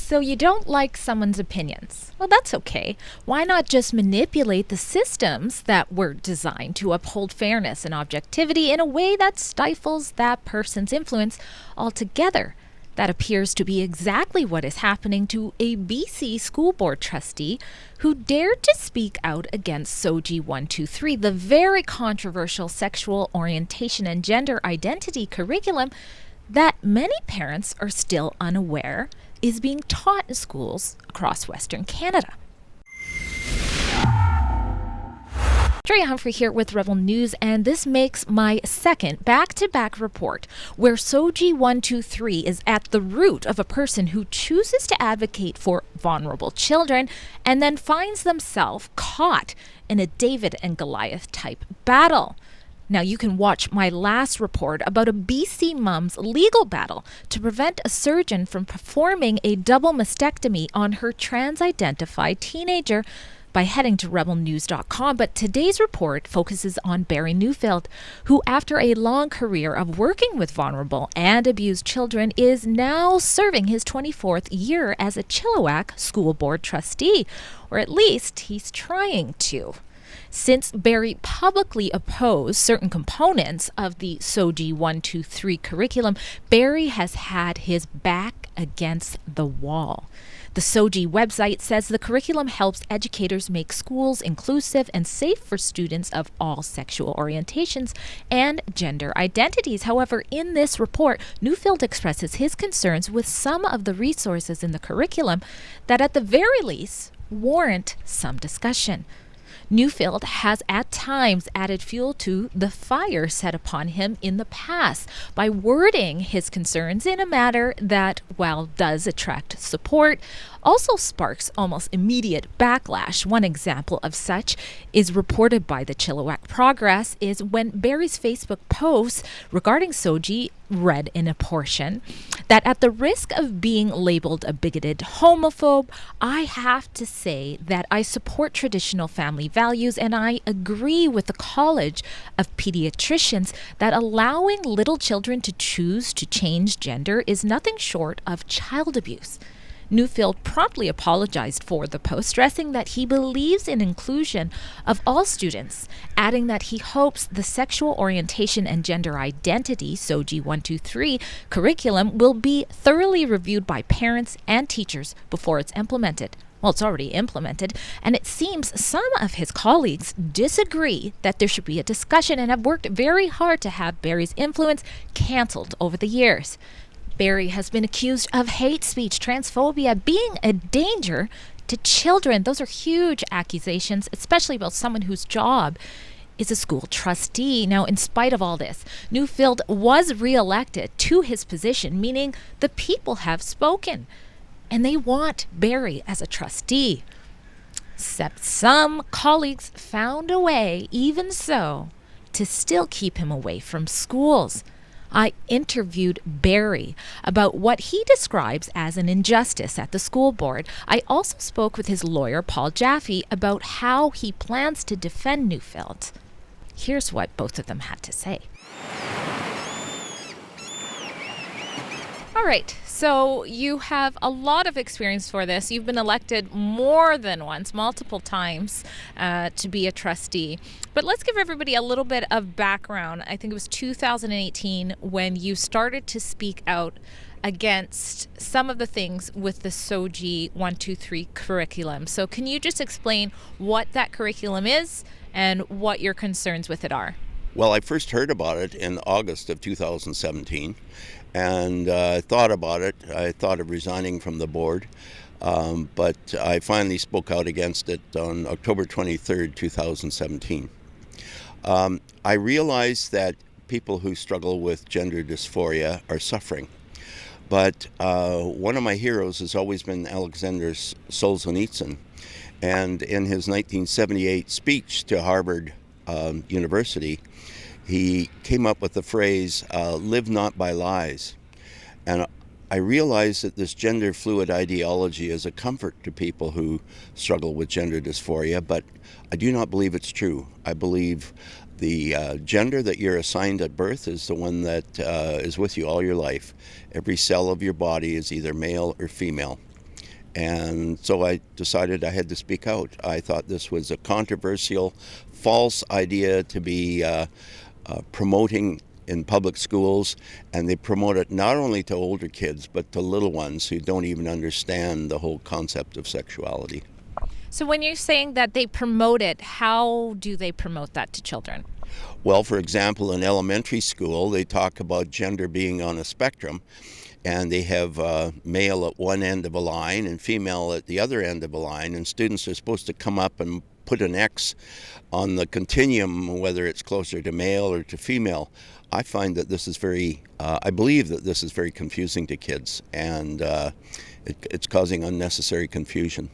So you don't like someone's opinions. Well, that's okay. Why not just manipulate the systems that were designed to uphold fairness and objectivity in a way that stifles that person's influence altogether? That appears to be exactly what is happening to a BC school board trustee who dared to speak out against SOGI 123, the very controversial sexual orientation and gender identity curriculum that many parents are still unaware is being taught in schools across Western Canada. Drea Humphrey here with Rebel News, and this makes my second back-to-back report where SOGI 123 is at the root of a person who chooses to advocate for vulnerable children and then finds themselves caught in a David and Goliath type battle. Now, you can watch my last report about a BC mom's legal battle to prevent a surgeon from performing a double mastectomy on her trans-identified teenager by heading to rebelnews.com. But today's report focuses on Barry Neufeld, who after a long career of working with vulnerable and abused children is now serving his 24th year as a Chilliwack school board trustee, or at least he's trying to. Since Barry publicly opposed certain components of the SOGI 123 curriculum, Barry has had his back against the wall. The SOGI website says the curriculum helps educators make schools inclusive and safe for students of all sexual orientations and gender identities. However, in this report, Neufeld expresses his concerns with some of the resources in the curriculum that at the very least warrant some discussion. Neufeld has at times added fuel to the fire set upon him in the past by wording his concerns in a manner that, while does attract support, also sparks almost immediate backlash. One example of such is reported by the Chilliwack Progress is when Barry's Facebook post regarding SOGI read in a portion that at the risk of being labeled a bigoted homophobe, I have to say that I support traditional family values and I agree with the College of Pediatricians that allowing little children to choose to change gender is nothing short of child abuse. Neufeld promptly apologized for the post, stressing that he believes in inclusion of all students, adding that he hopes the sexual orientation and gender identity, SOGI 123, curriculum will be thoroughly reviewed by parents and teachers before it's implemented. Well, it's already implemented, and it seems some of his colleagues disagree that there should be a discussion and have worked very hard to have Barry's influence canceled over the years. Barry has been accused of hate speech, transphobia, being a danger to children. Those are huge accusations, especially about someone whose job is a school trustee. Now, in spite of all this, Neufeld was reelected to his position, meaning the people have spoken, and they want Barry as a trustee. Except some colleagues found a way, even so, to still keep him away from schools. I interviewed Barry about what he describes as an injustice at the school board. I also spoke with his lawyer, Paul Jaffe, about how he plans to defend Neufeld. Here's what both of them had to say. All right, so you have a lot of experience for this. You've been elected more than once, multiple times, to be a trustee. But let's give everybody a little bit of background. I think it was 2018 when you started to speak out against some of the things with the SOGI 123 curriculum. So can you just explain what that curriculum is and what your concerns with it are? Well, I first heard about it in August of 2017. And I thought about it. I thought of resigning from the board, but I finally spoke out against it on October 23rd, 2017. I realized that people who struggle with gender dysphoria are suffering. But one of my heroes has always been Alexander Solzhenitsyn. And in his 1978 speech to Harvard University, he came up with the phrase, live not by lies. And I realized that this gender fluid ideology is a comfort to people who struggle with gender dysphoria, but I do not believe it's true. I believe the gender that you're assigned at birth is the one that is with you all your life. Every cell of your body is either male or female. And so I decided I had to speak out. I thought this was a controversial, false idea to be promoting in public schools, and they promote it not only to older kids, but to little ones who don't even understand the whole concept of sexuality. So when you're saying that they promote it, how do they promote that to children? Well, for example, in elementary school, they talk about gender being on a spectrum, and they have male at one end of a line and female at the other end of a line, and students are supposed to come up and put an X on the continuum, whether it's closer to male or to female. I find that this is I believe that this is very confusing to kids, and it's causing unnecessary confusion.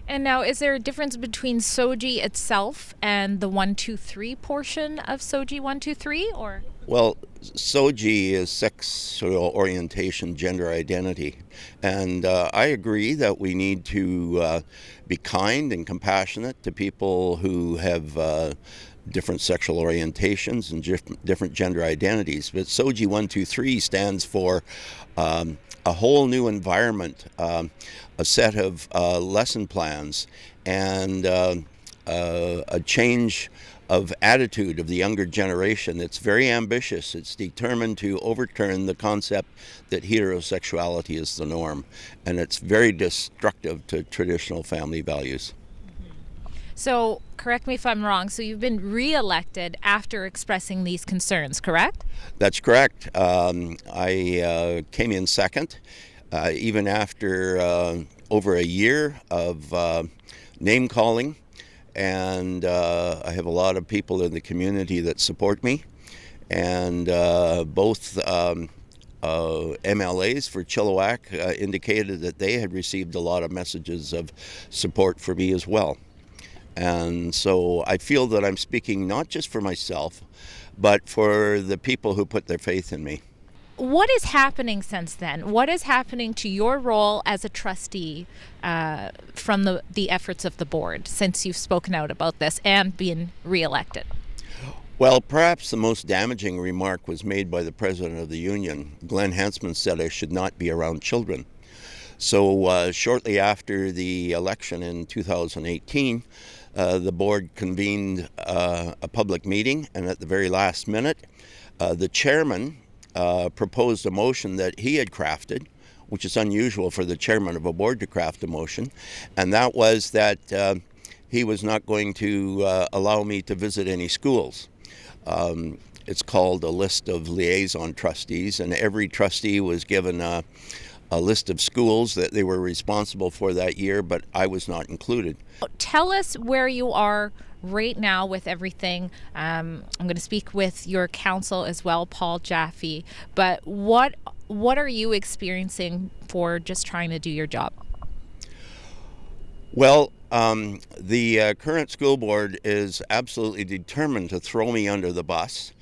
And now, is there a difference between SOGI itself and the 123 portion of SOGI 123, or? Well, SOGI is sexual orientation, gender identity, and I agree that we need to be kind and compassionate to people who have different sexual orientations and different gender identities. But SOGI 123 stands for a whole new environment, a set of lesson plans, and a change of attitude of the younger generation. It's very ambitious. It's determined to overturn the concept that heterosexuality is the norm, and it's very destructive to traditional family values. So, correct me if I'm wrong, so you've been re-elected after expressing these concerns, correct? That's correct. I came in second, even after over a year of name calling, and I have a lot of people in the community that support me, and both MLAs for Chilliwack indicated that they had received a lot of messages of support for me as well. And so I feel that I'm speaking not just for myself, but for the people who put their faith in me. What is happening since then? What is happening to your role as a trustee from the efforts of the board since you've spoken out about this and been reelected? Well, perhaps the most damaging remark was made by the president of the union. Glenn Hansman said I should not be around children. So shortly after the election in 2018, the board convened a public meeting, and at the very last minute, the chairman proposed a motion that he had crafted, which is unusual for the chairman of a board to craft a motion, and that was that he was not going to allow me to visit any schools. It's called a list of liaison trustees, and every trustee was given a list of schools that they were responsible for that year, but I was not included. Tell us where you are right now with everything. I'm going to speak with your counsel as well, Paul Jaffe, but what are you experiencing for just trying to do your job? Well, the current school board is absolutely determined to throw me under the bus.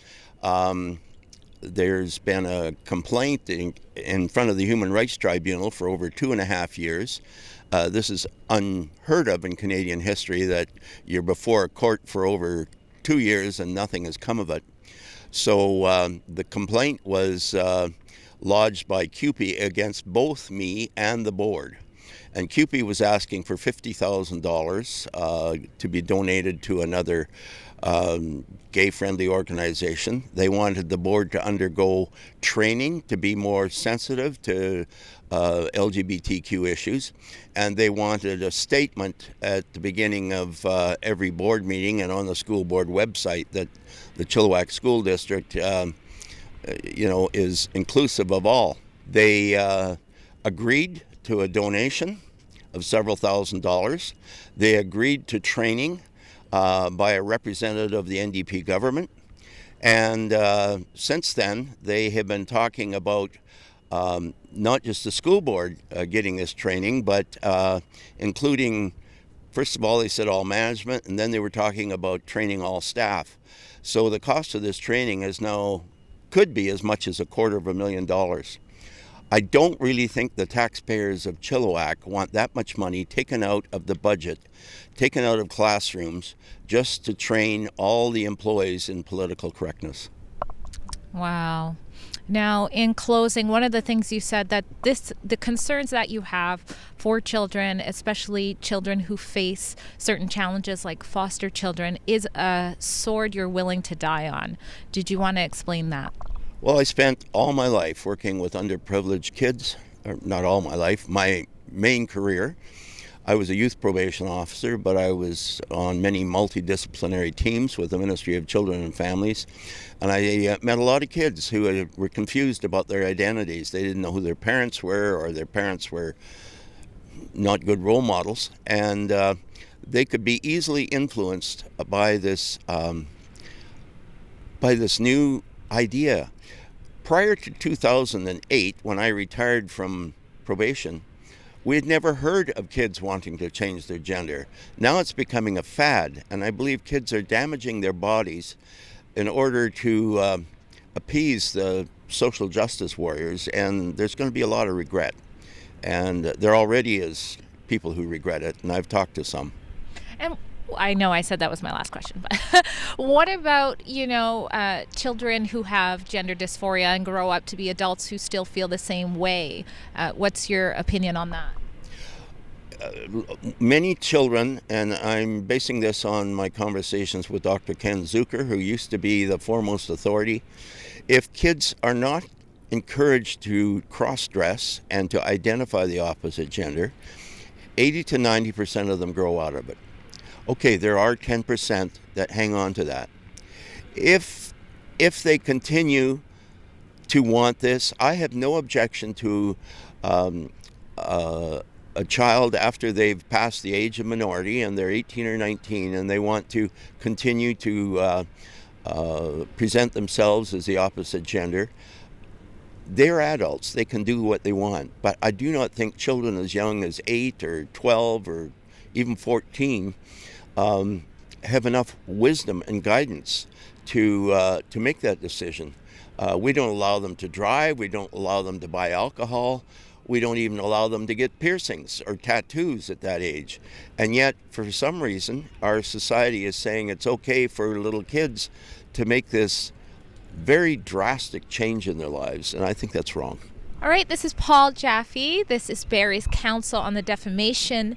There's been a complaint in front of the Human Rights Tribunal for over 2.5 years. This is unheard of in Canadian history, that you're before a court for over 2 years and nothing has come of it. So the complaint was lodged by CUPE against both me and the board. And CUPE was asking for $50,000 to be donated to another gay-friendly organization. They wanted the board to undergo training to be more sensitive to LGBTQ issues, and they wanted a statement at the beginning of every board meeting and on the school board website that the Chilliwack School District, is inclusive of all. They agreed to a donation of several $1,000s. They agreed to training by a representative of the NDP government. And since then, they have been talking about not just the school board getting this training, but including, first of all, they said all management, and then they were talking about training all staff. So the cost of this training is now, could be as much as $250,000. I don't really think the taxpayers of Chilliwack want that much money taken out of the budget, taken out of classrooms, just to train all the employees in political correctness. Wow. Now, in closing, one of the things you said that the concerns that you have for children, especially children who face certain challenges like foster children, is a sword you're willing to die on. Did you want to explain that? Well, I spent all my life working with underprivileged kids, or not all my life, my main career. I was a youth probation officer, but I was on many multidisciplinary teams with the Ministry of Children and Families. And I met a lot of kids who were confused about their identities. They didn't know who their parents were, or their parents were not good role models. And they could be easily influenced by this new idea. Prior to 2008, when I retired from probation, we had never heard of kids wanting to change their gender. Now it's becoming a fad, and I believe kids are damaging their bodies in order to appease the social justice warriors, and there's going to be a lot of regret. And there already is people who regret it, and I've talked to some. And I know I said that was my last question, but what about, children who have gender dysphoria and grow up to be adults who still feel the same way? What's your opinion on that? Many children, and I'm basing this on my conversations with Dr. Ken Zucker, who used to be the foremost authority, if kids are not encouraged to cross-dress and to identify the opposite gender, 80 to 90% of them grow out of it. Okay, there are 10% that hang on to that. If they continue to want this, I have no objection to a child after they've passed the age of minority and they're 18 or 19 and they want to continue to present themselves as the opposite gender. They're adults. They can do what they want. But I do not think children as young as 8 or 12 or even 14 have enough wisdom and guidance to make that decision. We don't allow them to drive. We don't allow them to buy alcohol. We don't even allow them to get piercings or tattoos at that age. And yet, for some reason, our society is saying it's okay for little kids to make this very drastic change in their lives, and I think that's wrong. All right, this is Paul Jaffe. This is Barry's counsel on the defamation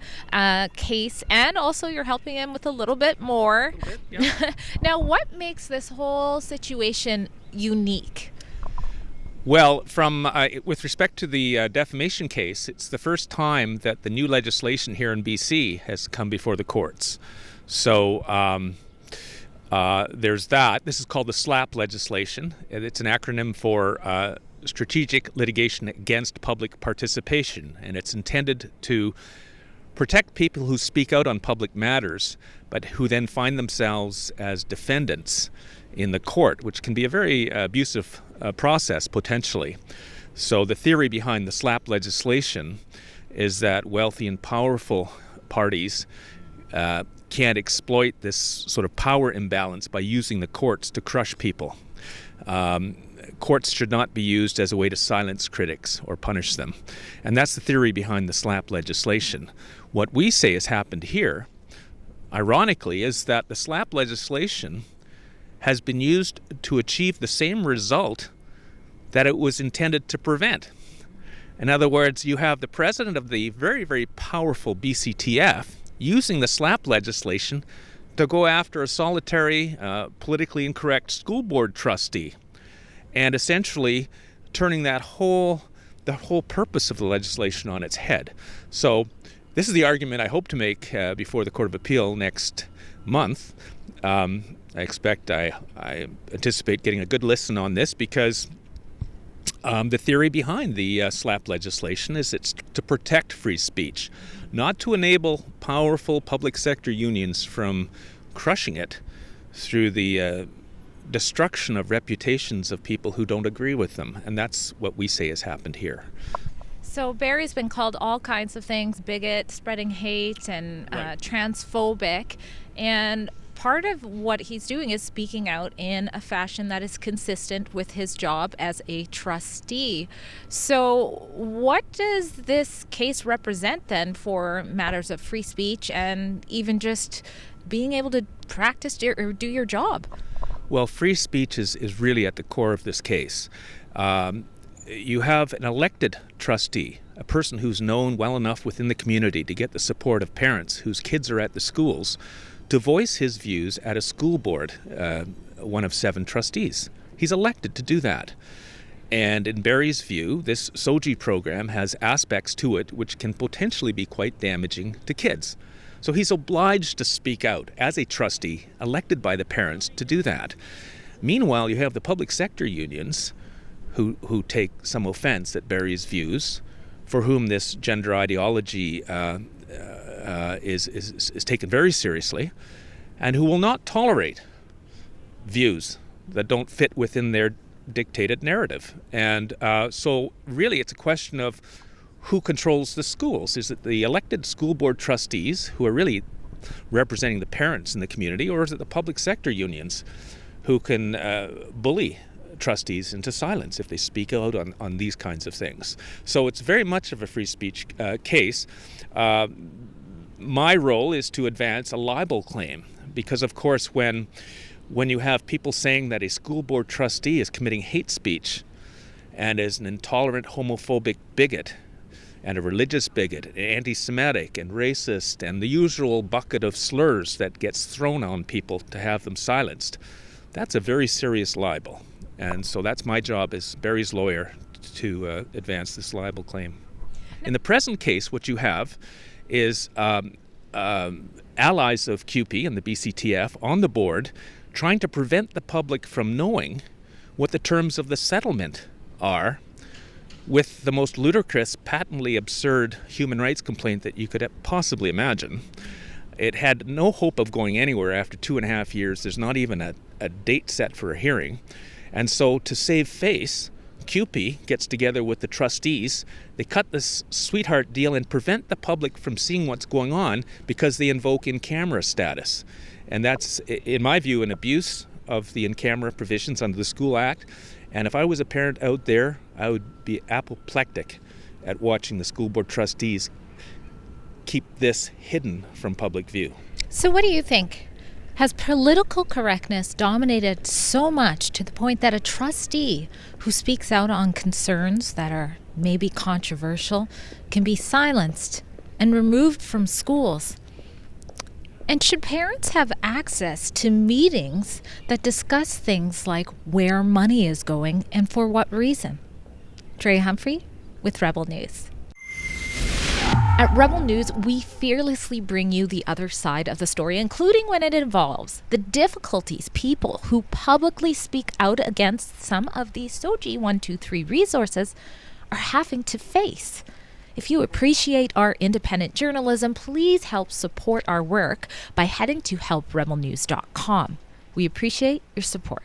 case, and also you're helping him with a little bit more. Yeah. Now, what makes this whole situation unique? Well, with respect to the defamation case, it's the first time that the new legislation here in BC has come before the courts. So there's that. This is called the SLAP legislation. It's an acronym for Strategic Litigation Against Public Participation, and it's intended to protect people who speak out on public matters, but who then find themselves as defendants in the court, which can be a very abusive process potentially. So the theory behind the SLAP legislation is that wealthy and powerful parties can't exploit this sort of power imbalance by using the courts to crush people. Courts should not be used as a way to silence critics or punish them. And that's the theory behind the SLAP legislation. What we say has happened here, ironically, is that the SLAP legislation has been used to achieve the same result that it was intended to prevent. In other words, you have the president of the very, very powerful BCTF using the SLAP legislation to go after a solitary, politically incorrect school board trustee, and essentially turning the whole purpose of the legislation on its head. So this is the argument I hope to make before the Court of Appeal next month. I anticipate getting a good listen on this because the theory behind the SLAP legislation is it's to protect free speech, not to enable powerful public sector unions from crushing it through the destruction of reputations of people who don't agree with them. And that's what we say has happened here. So Barry's been called all kinds of things, bigot, spreading hate, and Right. Transphobic. And part of what he's doing is speaking out in a fashion that is consistent with his job as a trustee. So what does this case represent then for matters of free speech and even just being able to practice or do your job? Well, free speech is really at the core of this case. You have an elected trustee, a person who's known well enough within the community to get the support of parents whose kids are at the schools, to voice his views at a school board, one of 7 trustees. He's elected to do that. And in Barry's view, this SOGI program has aspects to it which can potentially be quite damaging to kids. So he's obliged to speak out as a trustee elected by the parents to do that. Meanwhile, you have the public sector unions who take some offense at Barry's views, for whom this gender ideology is taken very seriously, and who will not tolerate views that don't fit within their dictated narrative. And so really it's a question of who controls the schools. Is it the elected school board trustees who are really representing the parents in the community, or is it the public sector unions who can bully trustees into silence if they speak out on these kinds of things? So it's very much of a free speech case. My role is to advance a libel claim, because of course when you have people saying that a school board trustee is committing hate speech and is an intolerant homophobic bigot and a religious bigot, and anti-Semitic and racist, and the usual bucket of slurs that gets thrown on people to have them silenced, that's a very serious libel. And so that's my job as Barry's lawyer to advance this libel claim. In the present case, what you have is allies of CUPE and the BCTF on the board trying to prevent the public from knowing what the terms of the settlement are, with the most ludicrous, patently absurd human rights complaint that you could possibly imagine. It had no hope of going anywhere after 2.5 years. There's not even a date set for a hearing. And so to save face, CUPE gets together with the trustees. They cut this sweetheart deal and prevent the public from seeing what's going on because they invoke in-camera status. And that's, in my view, an abuse of the in-camera provisions under the School Act. And if I was a parent out there, I would be apoplectic at watching the school board trustees keep this hidden from public view. So what do you think? Has political correctness dominated so much to the point that a trustee who speaks out on concerns that are maybe controversial can be silenced and removed from schools? And should parents have access to meetings that discuss things like where money is going and for what reason? Drea Humphrey with Rebel News. At Rebel News, we fearlessly bring you the other side of the story, including when it involves the difficulties people who publicly speak out against some of these SOGI 123 resources are having to face. If you appreciate our independent journalism, please help support our work by heading to helprebelnews.com. We appreciate your support.